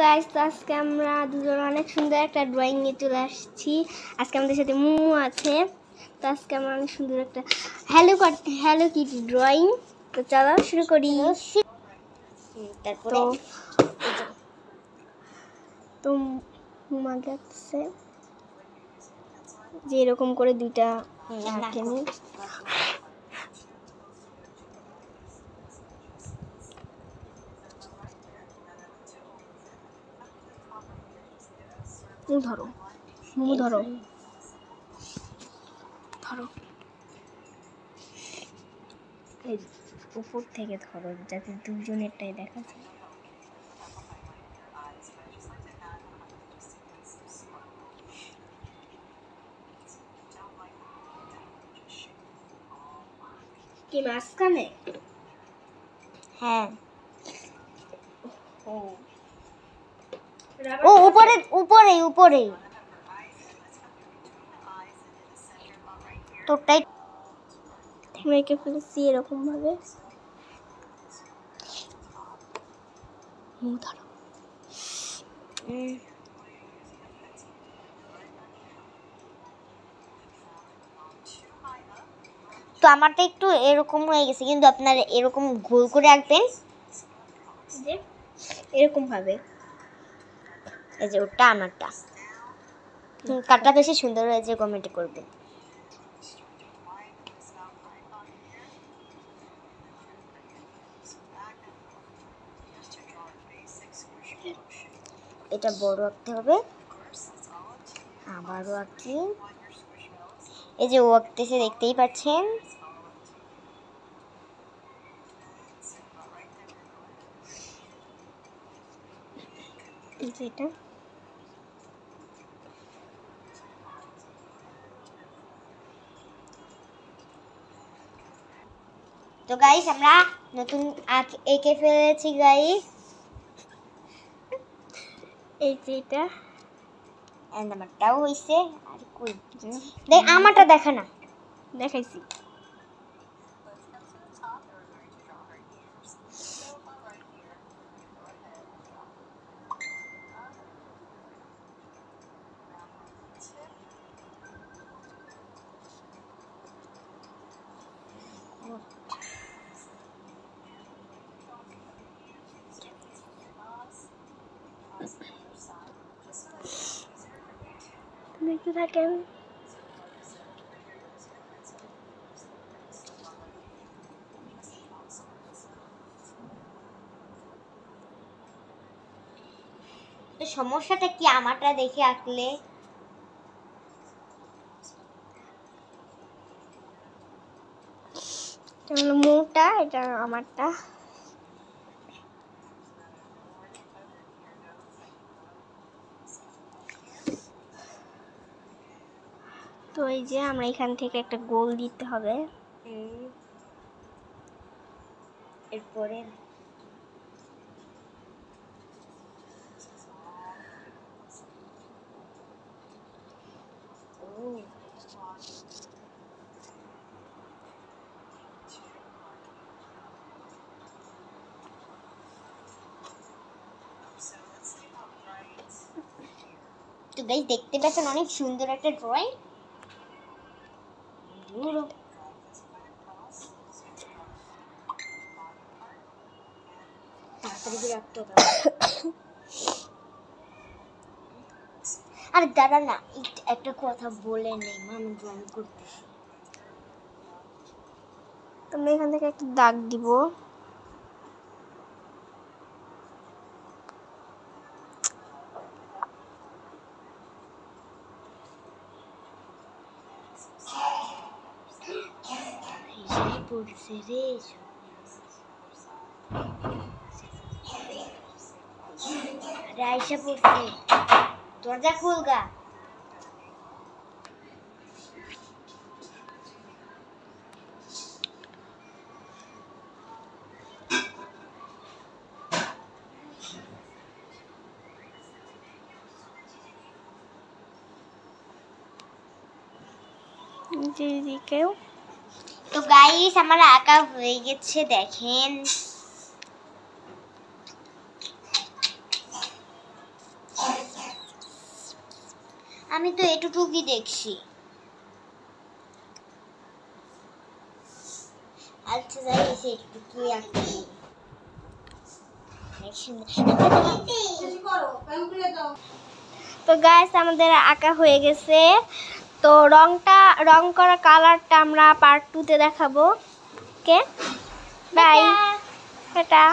Guys, তো আজকে আমরা দুজন অনেক সুন্দর একটা ড্রয়িং নিয়ে চলে আসছি। আজকে আমাদের সাথে মুমু আছে। তো আজকে আমরা অনেক সুন্দর একটা হ্যালো কিটি ড্রয়িং। তো চলো শুরু করি। তারপরে তো মুমা গেছে যে এরকম করে দুইটা আঁকে নি। ধরো মুমু, ধরো ধরো, এই উপর থেকে ধরো যাতে দুজনেরটাই দেখা যায়। কি মাঝখানে? হ্যাঁ, ও উপরে উপরে উপরে তোরটাই মেখে ফেলেছি এরকম ভাবে। ধরো তো আমারটা একটু এরকম হয়ে গেছে, কিন্তু আপনারা এরকম গোল করে আঁকবেন যে এরকম ভাবে। এই যে ওটা আমারটা, কাটটা বেশি সুন্দর হয়েছে কমেন্ট করবেন। এটা বড় আঁকতে হবে, আবারও আঁকি। এই যে ও আঁকতেছে, দেখতেই পাচ্ছেন। এটা তো গাইস আমরা নতুন এঁকে ফেলেছি গাইস। এই যে এটা আমারটাও হইছে। আর কই দেখ, আমারটা দেখা না, দেখাইছি। দেখতে থাকেন। সমস্যাটা কি আমারটা দেখে আঁকলে? এটা হলো মোটা, এটা আমারটা। তো এই যে আমরা এখান থেকে একটা গোল দিতে হবে। এরপরে তো গাইস দেখতে পাচ্ছেন অনেক সুন্দর একটা ড্রয়িং। আরে দাঁড়া না, একটা কথা বলে নেই, আমি ড্রয়িং করতেছি। তুমি এখান থেকে একটা দাগ দিব। পড়ছে রে, আইসা পড়ছে, দরজা খুলগা। তো গাইস আমার আঁকা হয়ে গেছে, দেখেন। আমি তো এটুকুই দেখছি। আচ্ছা যাই এসে এটুকুই আঁকতে। তো গাইস আমাদের আঁকা হয়ে গেছে। তো রং করা কালারটা আমরা পার্ট 2 তে দেখাবো। Okay bye tata.